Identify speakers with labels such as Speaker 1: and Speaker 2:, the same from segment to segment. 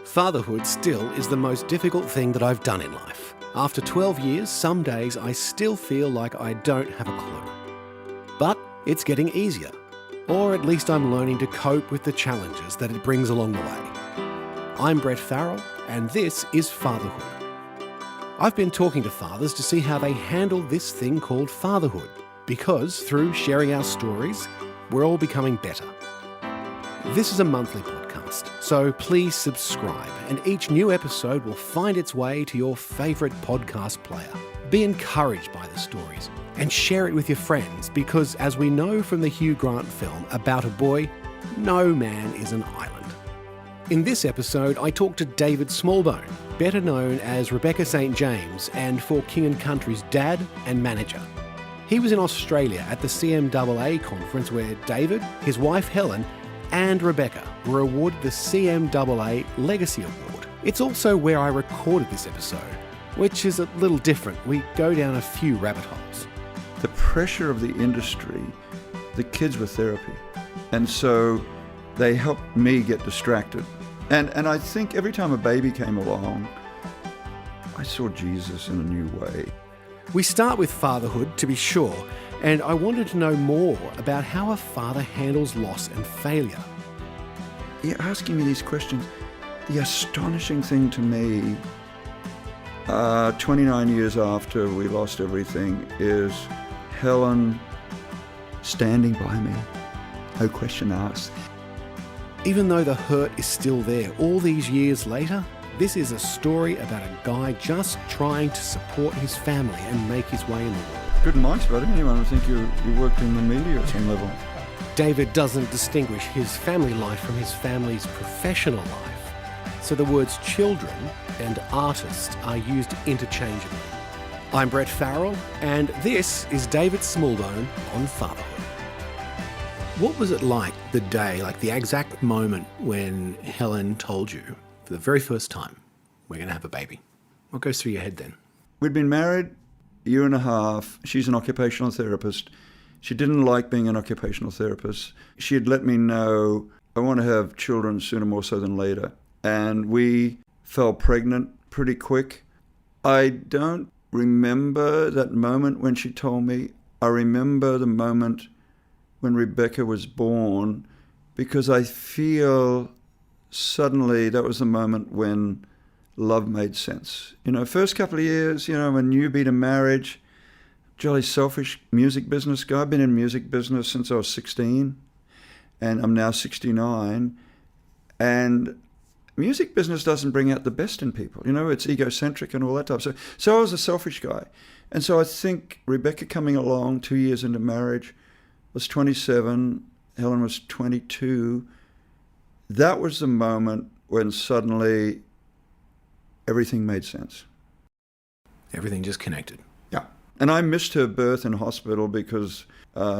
Speaker 1: Fatherhood still is the most difficult thing that I've done in life. After 12 years, some days I still feel like I don't have a clue. But it's getting easier. Or at least I'm learning to cope with the challenges that it brings along the way. I'm Brett Farrell, and this is Fatherhood. I've been talking to fathers to see how they handle this thing called fatherhood, because through sharing our stories, we're all becoming better. This is a monthly podcast, so please subscribe, and each new episode will find its way to your favourite podcast player. Be encouraged by the stories and share it with your friends, because as we know from the Hugh Grant film About a Boy, no man is an island. In this episode, I talk to David Smallbone, better known as Rebecca St. James and For King & Country's dad and manager. He was in Australia at the CMAA conference where David, his wife Helen, and Rebecca were awarded the CMAA Legacy Award. It's also where I recorded this episode, which is a little different. We go down a few rabbit holes.
Speaker 2: The pressure of the industry, the kids were therapy. And so they helped me get distracted. And I think every time a baby came along, I saw Jesus in a new way.
Speaker 1: We start with fatherhood, to be sure, and I wanted to know more about how a father handles loss and failure.
Speaker 2: You're asking me these questions. The astonishing thing to me, 29 years after we lost everything, is Helen standing by me, no question asked.
Speaker 1: Even though the hurt is still there all these years later, this is a story about a guy just trying to support his family and make his way in the world.
Speaker 2: Good minds, but I didn't even think you worked in the media at some level.
Speaker 1: David doesn't distinguish his family life from his family's professional life, so the words children and artist are used interchangeably. I'm Brett Farrell, and this is David Smallbone on Fatherhood. What was it like the day, like the exact moment when Helen told you for the very first time, we're going to have a baby? What goes through your head then?
Speaker 2: We'd been married a year and a half. She's an occupational therapist. She didn't like being an occupational therapist. She had let me know, I want to have children sooner more so than later. And we fell pregnant pretty quick. I don't remember that moment when she told me. I remember the moment when Rebecca was born, because I feel suddenly that was the moment when love made sense. First couple of years, I'm a newbie to marriage, jolly selfish music business guy. I've been in music business since I was 16, and I'm now 69. And music business doesn't bring out the best in people. It's egocentric and all that type. So I was a selfish guy. And so I think Rebecca coming along 2 years into marriage, was 27, Helen was 22. That was the moment when suddenly everything made sense.
Speaker 1: Everything just connected.
Speaker 2: Yeah. And I missed her birth in hospital because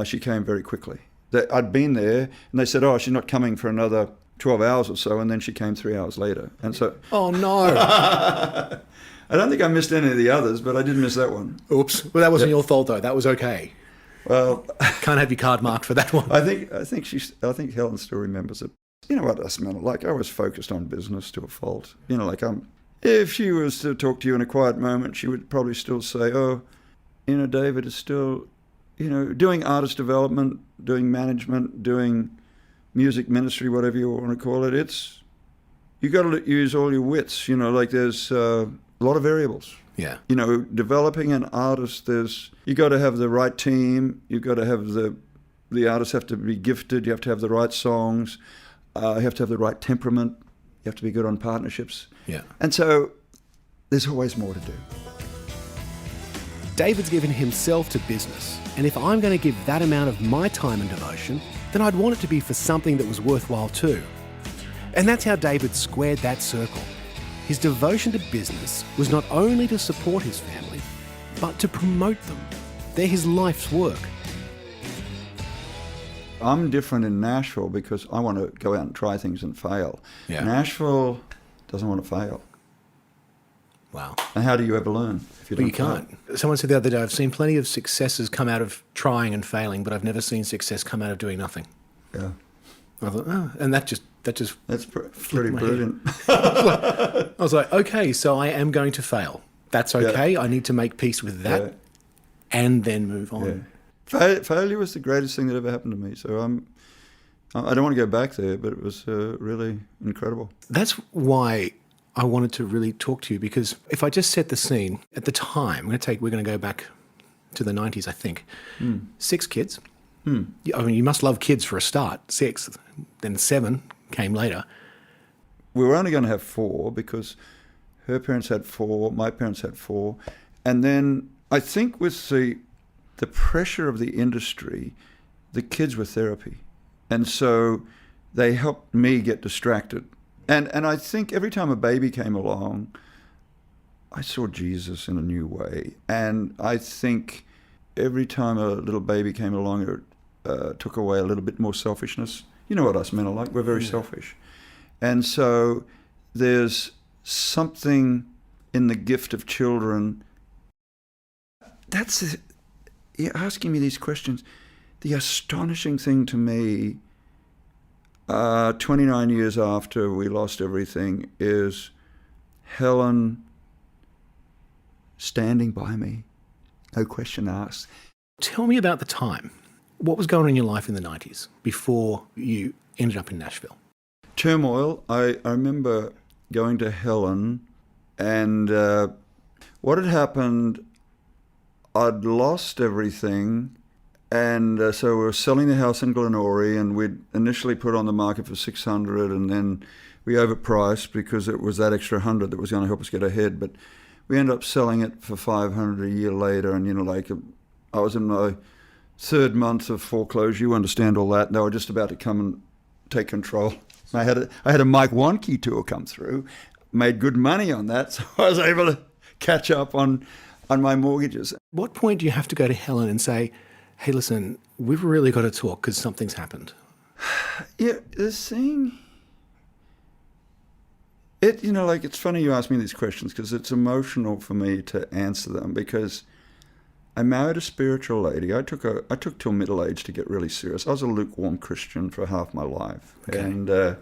Speaker 2: she came very quickly. I'd been there, and they said, oh, she's not coming for another 12 hours or so, and then she came 3 hours later. And so,
Speaker 1: oh, no.
Speaker 2: I don't think I missed any of the others, but I did miss that one.
Speaker 1: Oops. Well, that wasn't your fault, though. That was okay.
Speaker 2: Well,
Speaker 1: can't have your card marked for that one.
Speaker 2: I think Helen still remembers it. You know what us men, like I was focused on business to a fault. If she was to talk to you in a quiet moment, she would probably still say, oh, David is still, doing artist development, doing management, doing music ministry, whatever you want to call it. You got to use all your wits. There's a lot of variables.
Speaker 1: Yeah.
Speaker 2: Developing an artist, you got to have the right team. You got to have the artists have to be gifted. You have to have the right songs. You have to have the right temperament. You have to be good on partnerships.
Speaker 1: Yeah.
Speaker 2: And so there's always more to do.
Speaker 1: David's given himself to business, and if I'm going to give that amount of my time and devotion, then I'd want it to be for something that was worthwhile too. And that's how David squared that circle. His devotion to business was not only to support his family, but to promote them. They're his life's work.
Speaker 2: I'm different in Nashville because I want to go out and try things and fail.
Speaker 1: Yeah.
Speaker 2: Nashville doesn't want to fail.
Speaker 1: Wow.
Speaker 2: And how do you ever learn if you don't?
Speaker 1: But you can't. Someone said the other day, I've seen plenty of successes come out of trying and failing, but I've never seen success come out of doing nothing.
Speaker 2: Yeah.
Speaker 1: I thought, oh, and that just
Speaker 2: That's pretty
Speaker 1: my
Speaker 2: brilliant.
Speaker 1: I was like, okay, so I am going to fail. That's okay. I need to make peace with that
Speaker 2: Yeah.
Speaker 1: and then move on.
Speaker 2: Yeah. Failure was the greatest thing that ever happened to me. So I don't want to go back there, but it was really incredible.
Speaker 1: That's why I wanted to really talk to you, because if I just set the scene at the time, we're going to go back to the 90s, I think. 6 kids. I mean, you must love kids for a start. 6, then 7 came later.
Speaker 2: We were only going to have 4 because her parents had 4, my parents had 4. And then I think with the pressure of the industry, the kids were therapy. And so they helped me get distracted. And I think every time a baby came along, I saw Jesus in a new way. And I think every time a little baby came along, it took away a little bit more selfishness. You know what us men are like. We're very selfish. And so there's something in the gift of children. You're asking me these questions. The astonishing thing to me, 29 years after we lost everything, is Helen standing by me, no question asked.
Speaker 1: Tell me about the time. What was going on in your life in the 90s before you ended up in Nashville?
Speaker 2: Turmoil. I remember going to Helen, and what had happened, I'd lost everything, and so we were selling the house in Glenorrhea, and we'd initially put on the market for $600, and then we overpriced because it was that extra $100 that was going to help us get ahead. But we ended up selling it for $500 a year later, and I was in my 3rd month of foreclosure. You understand all that. They were just about to come and take control. I had a Mike Wonke tour come through, made good money on that, so I was able to catch up on my mortgages.
Speaker 1: What point do you have to go to Helen and say, hey, listen, we've really got to talk because something's happened?
Speaker 2: Yeah, this thing, it's funny you ask me these questions because it's emotional for me to answer them, because I married a spiritual lady. I took till middle age to get really serious. I was a lukewarm Christian for half my life. Okay. And I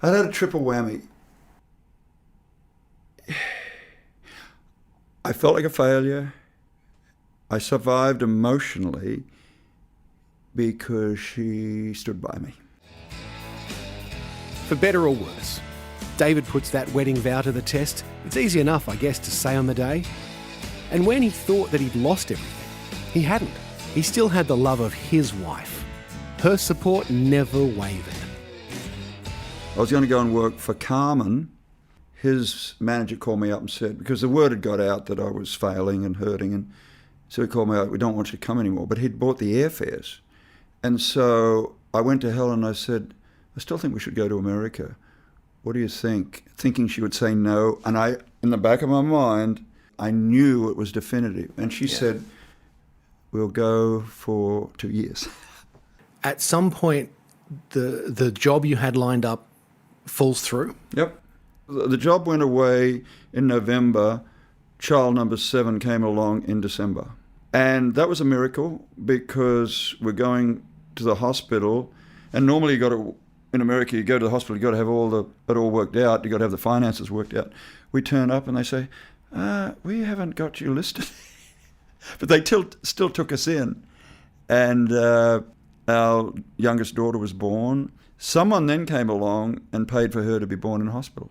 Speaker 2: had a triple whammy. I felt like a failure. I survived emotionally because she stood by me.
Speaker 1: For better or worse, David puts that wedding vow to the test. It's easy enough, I guess, to say on the day. And when he thought that he'd lost everything, he hadn't. He still had the love of his wife. Her support never wavered.
Speaker 2: I was going to go and work for Carmen. His manager called me up and said, because the word had got out that I was failing and hurting, and so he called me up, we don't want you to come anymore. But he'd bought the airfares. And so I went to Helen and I said, I still think we should go to America. What do you think? Thinking she would say no. And in the back of my mind, I knew it was definitive. And she said, we'll go for 2 years.
Speaker 1: At some point, the job you had lined up falls through?
Speaker 2: Yep. The job went away in November. Child number 7 came along in December. And that was a miracle because we're going to the hospital. And normally in America, you go to the hospital, you got to have it all worked out. You got to have the finances worked out. We turn up and they say, we haven't got you listed. But they still took us in. And our youngest daughter was born. Someone then came along and paid for her to be born in hospital.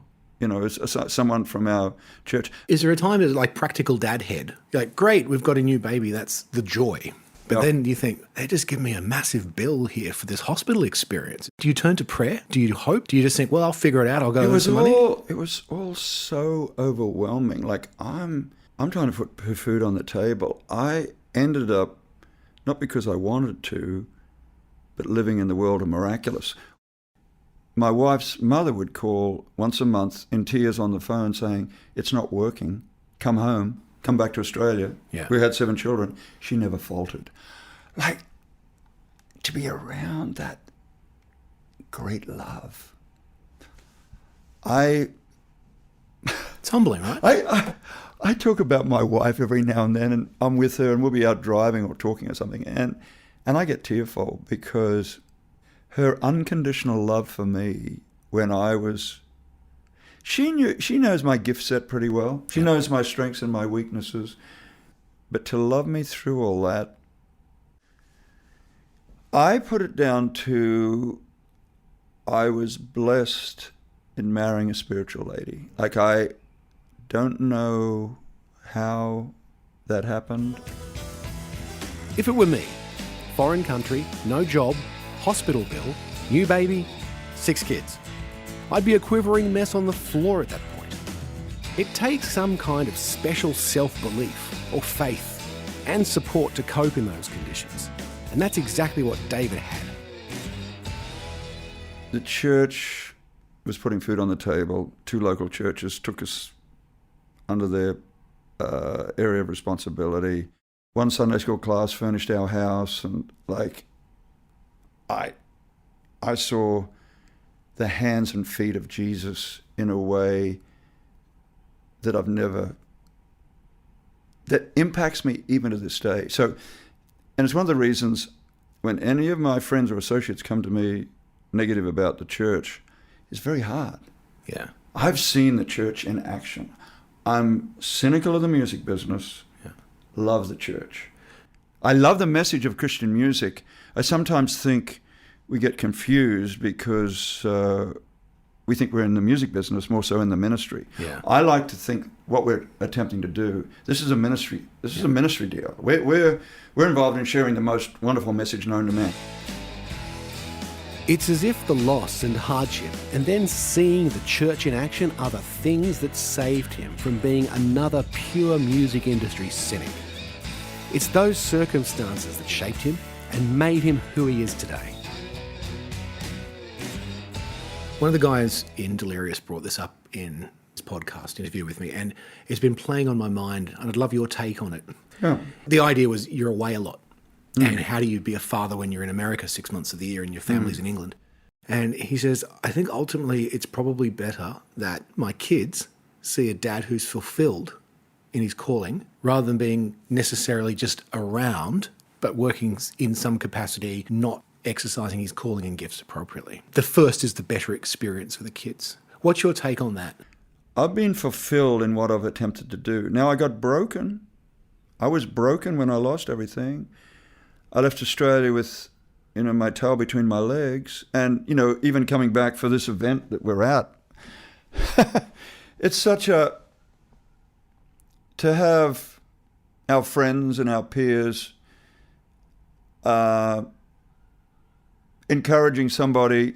Speaker 2: Someone from our church.
Speaker 1: Is there a time as like practical dad head? You're like, great, we've got a new baby, that's the joy. But then you think, they just give me a massive bill here for this hospital experience. Do you turn to prayer? Do you hope? Do you just think, well, I'll figure it out, I'll go earn some money?
Speaker 2: It was all so overwhelming. Like, I'm trying to put food on the table. I ended up, not because I wanted to, but living in the world of miraculous. My wife's mother would call once a month in tears on the phone saying, it's not working, come home, come back to Australia.
Speaker 1: Yeah.
Speaker 2: We had 7 children. She never faltered. Like, to be around that great love.
Speaker 1: It's humbling, right?
Speaker 2: I talk about my wife every now and then, and I'm with her and we'll be out driving or talking or something, and I get tearful because her unconditional love for me when I was... She knows my gift set pretty well. She knows my strengths and my weaknesses. But to love me through all that, I put it down to I was blessed in marrying a spiritual lady. Like, I don't know how that happened.
Speaker 1: If it were me, foreign country, no job, hospital bill, new baby, 6 kids, I'd be a quivering mess on the floor at that point. It takes some kind of special self-belief or faith and support to cope in those conditions. And that's exactly what David had.
Speaker 2: The church was putting food on the table. 2 local churches took us under their area of responsibility. 1 Sunday school class furnished our house, and I saw the hands and feet of Jesus in a way that that impacts me even to this day. So, and it's one of the reasons when any of my friends or associates come to me negative about the church, it's very hard.
Speaker 1: Yeah.
Speaker 2: I've seen the church in action. I'm cynical of the music business, love the church. I love the message of Christian music. I sometimes think we get confused because we think we're in the music business more so in the ministry.
Speaker 1: Yeah.
Speaker 2: I like to think what we're attempting to do, this is a ministry. This is a ministry deal. We're involved in sharing the most wonderful message known to man.
Speaker 1: It's as if the loss and hardship and then seeing the church in action are the things that saved him from being another pure music industry cynic. It's those circumstances that shaped him and made him who he is today. One of the guys in Delirious brought this up in his podcast interview with me, and it's been playing on my mind, and I'd love your take on it.
Speaker 2: Yeah.
Speaker 1: The idea was you're away a lot. And how do you be a father when you're in America 6 months of the year and your family's in England? And he says, I think ultimately it's probably better that my kids see a dad who's fulfilled in his calling rather than being necessarily just around, but working in some capacity, not exercising his calling and gifts appropriately. The first is the better experience for the kids. What's your take on that?
Speaker 2: I've been fulfilled in what I've attempted to do. Now, I got broken. I was broken when I lost everything. I left Australia with, my tail between my legs. And, even coming back for this event that we're at, it's such to have our friends and our peers encouraging somebody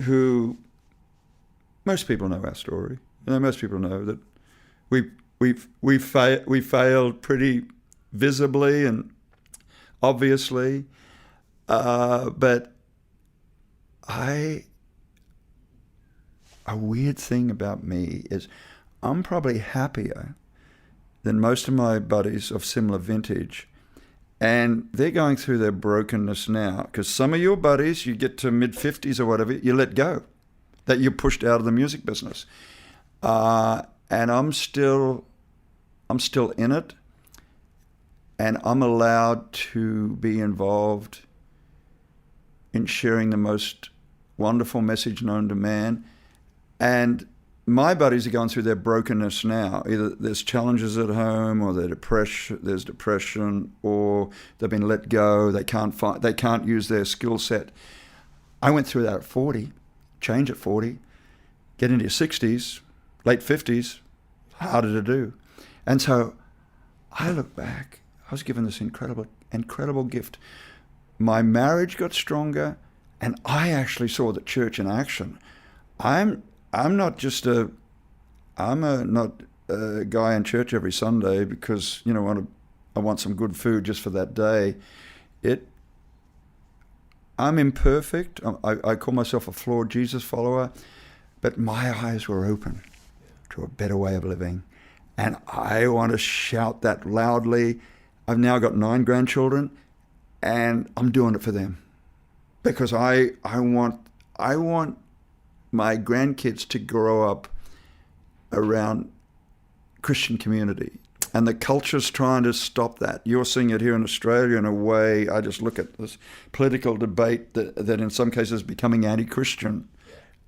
Speaker 2: who, most people know our story. Most people know that we failed pretty visibly and obviously, but a weird thing about me is I'm probably happier than most of my buddies of similar vintage, and they're going through their brokenness now, because some of your buddies, you get to mid-50s or whatever, you let go, that you're pushed out of the music business, and I'm still in it. And I'm allowed to be involved in sharing the most wonderful message known to man. And my buddies are going through their brokenness now. Either there's challenges at home, or there's depression, or they've been let go. They can't use their skill set. I went through that at 40, change at 40, get into your 60s, late 50s, harder to do. And so I look back. I was given this incredible gift. My marriage got stronger, and I actually saw the church in action. I'm not a guy in church every Sunday because I want some good food just for that day. I'm imperfect. I call myself a flawed Jesus follower, but my eyes were open to a better way of living, and I want to shout that loudly. I've now got 9 grandchildren, and I'm doing it for them because I want my grandkids to grow up around Christian community. And the culture's trying to stop that. You're seeing it here in Australia in a way. I just look at this political debate that in some cases is becoming anti-Christian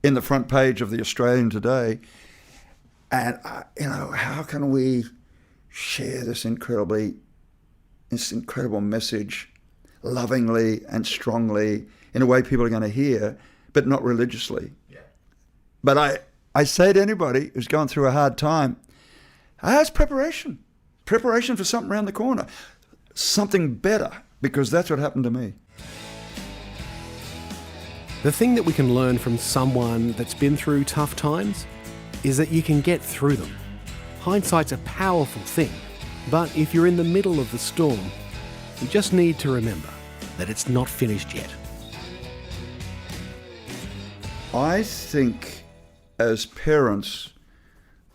Speaker 2: in the front page of the Australian today. And, how can we share this incredible message lovingly and strongly in a way people are going to hear, but not religiously? Yeah. But I say to anybody who's gone through a hard time, it's preparation for something around the corner, something better, because that's what happened to me.
Speaker 1: The thing that we can learn from someone that's been through tough times is that you can get through them. Hindsight's a powerful thing, but if you're in the middle of the storm, you just need to remember that it's not finished yet.
Speaker 2: I think as parents,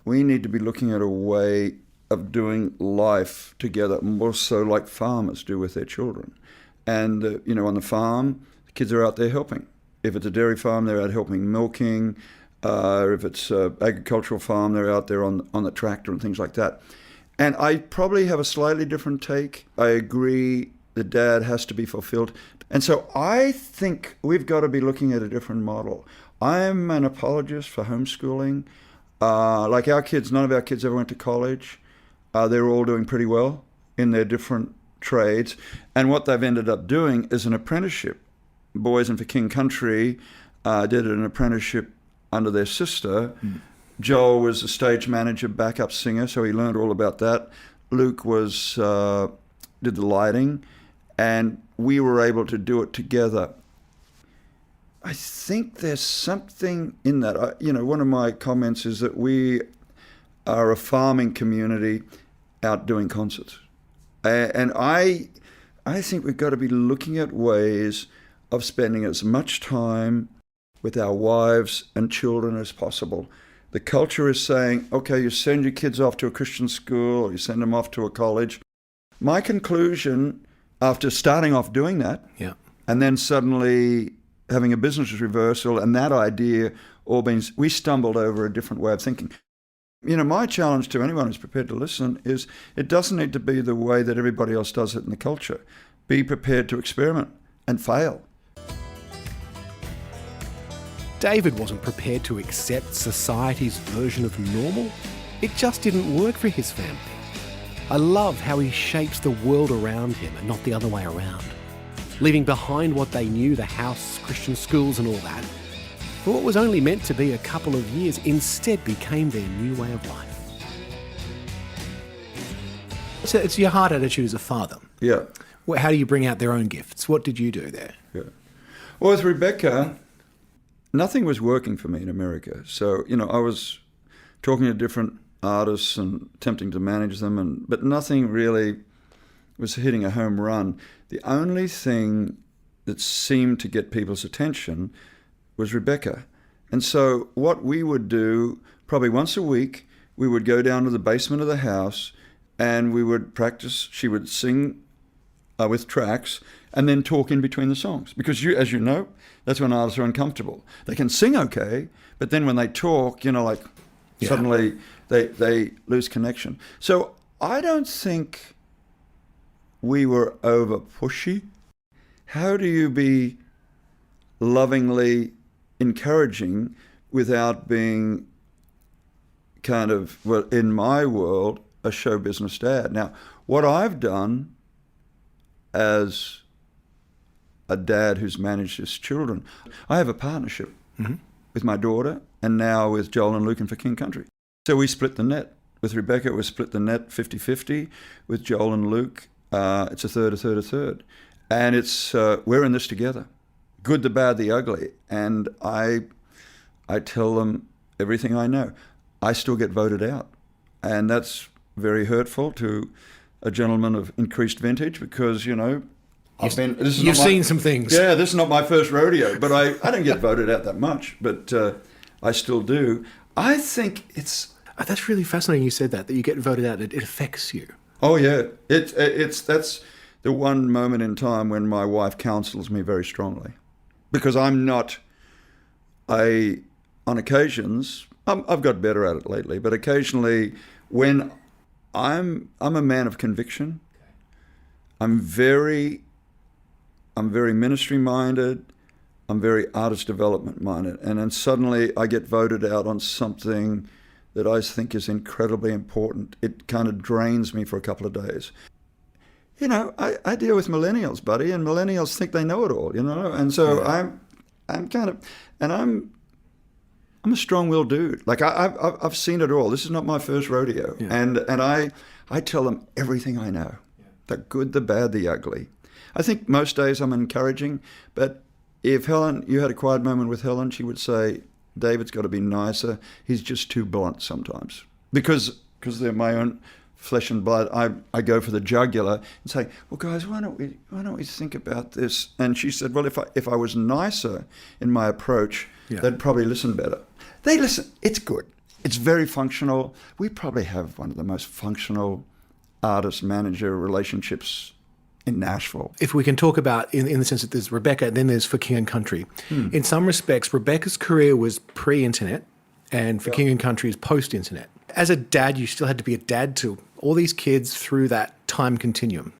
Speaker 2: we need to be looking at a way of doing life together, more so like farmers do with their children. And, on the farm, the kids are out there helping. If it's a dairy farm, they're out helping milking. If it's an agricultural farm, they're out there on the tractor and things like that. And I probably have a slightly different take. I agree the dad has to be fulfilled. And so I think we've got to be looking at a different model. I'm an apologist for homeschooling. Like our kids, none of our kids ever went to college. They're all doing pretty well in their different trades. And what they've ended up doing is an apprenticeship. Boys in for King Country did an apprenticeship under their sister. Joel was a stage manager, backup singer, so he learned all about that. Luke did the lighting, and we were able to do it together. I think there's something in that. One of my comments is that we are a farming community out doing concerts. And I think we've got to be looking at ways of spending as much time with our wives and children as possible. The culture is saying, okay, you send your kids off to a Christian school or you send them off to a college. My conclusion, after starting off doing that, and then suddenly having a business reversal and that idea all being, we stumbled over a different way of thinking. My challenge to anyone who's prepared to listen is it doesn't need to be the way that everybody else does it in the culture. Be prepared to experiment and fail.
Speaker 1: David wasn't prepared to accept society's version of normal. It just didn't work for his family. I love how he shapes the world around him and not the other way around. Leaving behind what they knew, the house, Christian schools and all that, for what was only meant to be a couple of years instead became their new way of life. So it's your hard attitude as a father.
Speaker 2: Yeah.
Speaker 1: How do you bring out their own gifts? What did you do there?
Speaker 2: Yeah. Well, with Rebecca, nothing was working for me in America. So, I was talking to different artists and attempting to manage them, but nothing really was hitting a home run. The only thing that seemed to get people's attention was Rebecca. And so what we would do, probably once a week, we would go down to the basement of the house and we would practice. She would sing with tracks and then talk in between the songs. Because as you know, that's when artists are uncomfortable. They can sing okay, but then when they talk, suddenly they lose connection. So I don't think we were over pushy. How do you be lovingly encouraging without being kind of, well, in my world, a show business dad? Now, what I've done as a dad who's managed his children, I have a partnership with my daughter and now with Joel and Luke and for King Country. So we split the net. With Rebecca, we split the net 50-50. With Joel and Luke, it's a third. And it's we're in this together. Good, the bad, the ugly. And I tell them everything I know. I still get voted out. And that's very hurtful to a gentleman of increased vintage because,
Speaker 1: You've seen some things.
Speaker 2: Yeah, this is not my first rodeo, but I don't get voted out that much, but I still do. I think it's...
Speaker 1: That's really fascinating you said that you get voted out. It affects you.
Speaker 2: Oh, yeah. That's the one moment in time when my wife counsels me very strongly. Because I'm not on occasions, I've got better at it lately, but occasionally when I'm a man of conviction. I'm very ministry minded. I'm very artist development minded. And then suddenly I get voted out on something that I think is incredibly important. It kind of drains me for a couple of days. You know, I deal with millennials, buddy, and millennials think they know it all, you know? And so I'm a strong-willed dude. Like I've seen it all. This is not my first rodeo. Yeah. And I tell them everything I know. Yeah. The good, the bad, the ugly. I think most days I'm encouraging, but if you had a quiet moment with Helen, she would say, David's got to be nicer. He's just too blunt sometimes. Because they're my own flesh and blood, I go for the jugular and say, well, guys, why don't we think about this? And she said, well, if I was nicer in my approach, they'd probably listen better. They listen. It's good. It's very functional. We probably have one of the most functional artist-manager relationships in Nashville.
Speaker 1: If we can talk about, in the sense that there's Rebecca, and then there's For King and Country. In some respects, Rebecca's career was pre-internet, and For King and Country is post-internet. As a dad, you still had to be a dad to all these kids through that time continuum.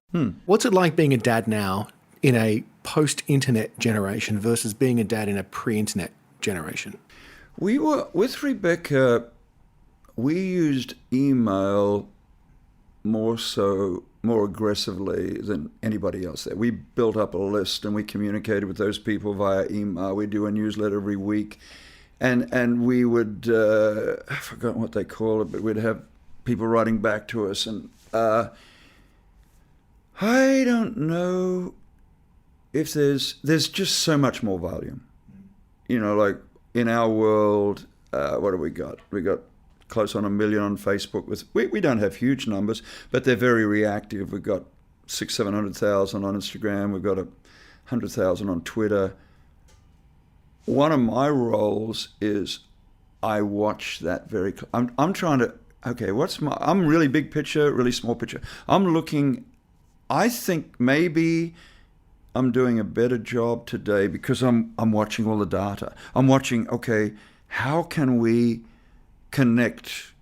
Speaker 1: What's it like being a dad now in a post-internet generation versus being a dad in a pre-internet generation?
Speaker 2: We were, with Rebecca, we used email more aggressively than anybody else there. We built up a list and we communicated with those people via email. We do a newsletter every week. And we would, I've forgotten what they call it, but we'd have people writing back to us. And I don't know if there's just so much more volume. You know, like in our world, what have we got? We got close on 1 million on Facebook. We don't have huge numbers, but they're very reactive. We've got 600,000-700,000 on Instagram. We've got 100,000 on Twitter. One of my roles is I watch that very. I'm trying to. Okay, I'm really big picture, really small picture. I'm looking. I think maybe I'm doing a better job today because I'm watching all the data. I'm watching. Okay, how can we connect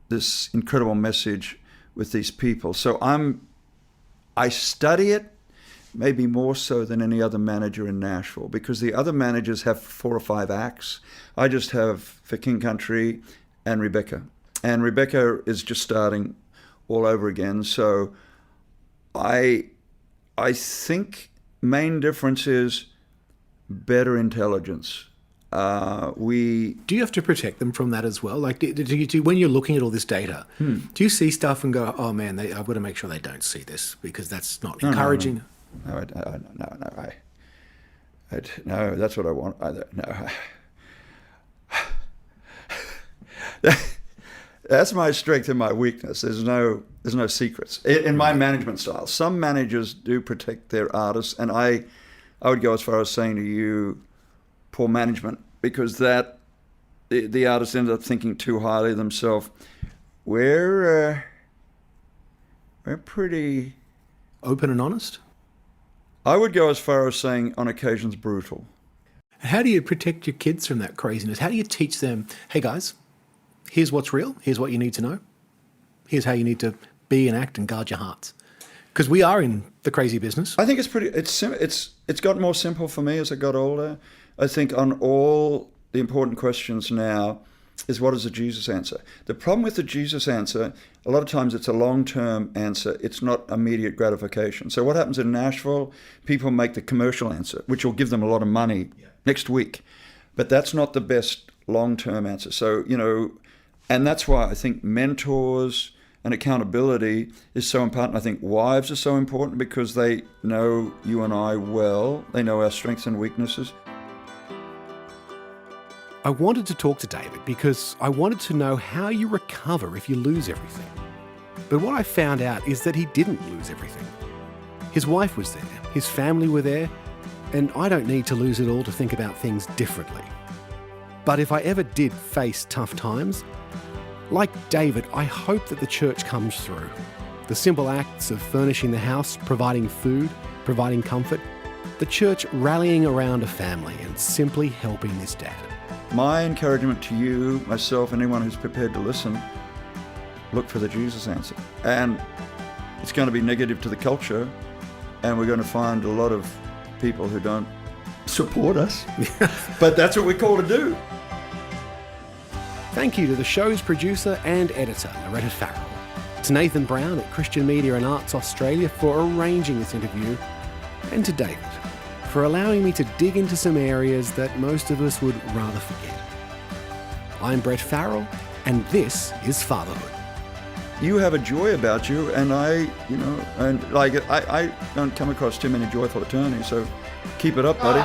Speaker 2: this incredible message with these people? So I study it. Maybe more so than any other manager in Nashville, because the other managers have 4 or 5 acts. I just have For King Country and Rebecca. And Rebecca is just starting all over again. So I think main difference is better intelligence. Do
Speaker 1: you have to protect them from that as well? Like, do when you're looking at all this data, do you see stuff and go, oh man, I've got to make sure they don't see this because that's not encouraging?
Speaker 2: No. No, that's what I want. That's my strength and my weakness. There's no secrets in my management style. Some managers do protect their artists, and I would go as far as saying to you, poor management, because that the artist ends up thinking too highly of themselves. We're pretty
Speaker 1: open and honest.
Speaker 2: I would go as far as saying, on occasions, brutal.
Speaker 1: How do you protect your kids from that craziness? How do you teach them, hey guys, here's what's real, here's what you need to know, here's how you need to be and act and guard your hearts? Because we are in the crazy business.
Speaker 2: I think it's got more simple for me as I got older. I think on all the important questions now is, what is the Jesus answer? The problem with the Jesus answer, a lot of times it's a long-term answer. It's not immediate gratification. So what happens in Nashville, people make the commercial answer, which will give them a lot of money next week. But that's not the best long-term answer. So, and that's why I think mentors and accountability is so important. I think wives are so important because they know you and I well. They know our strengths and weaknesses.
Speaker 1: I wanted to talk to David because I wanted to know how you recover if you lose everything. But what I found out is that he didn't lose everything. His wife was there, his family were there, and I don't need to lose it all to think about things differently. But if I ever did face tough times, like David, I hope that the church comes through. The simple acts of furnishing the house, providing food, providing comfort, the church rallying around a family and simply helping this dad.
Speaker 2: My encouragement to you, myself, anyone who's prepared to listen, look for the Jesus answer. And it's going to be negative to the culture, and we're going to find a lot of people who don't support us. But that's what we're called to do.
Speaker 1: Thank you to the show's producer and editor, Loretta Farrell, to Nathan Brown at Christian Media and Arts Australia for arranging this interview, and to David for allowing me to dig into some areas that most of us would rather forget. I'm Brett Farrell, and this is Fatherhood.
Speaker 2: You have a joy about you, and I don't come across too many joyful attorneys, so keep it up, buddy.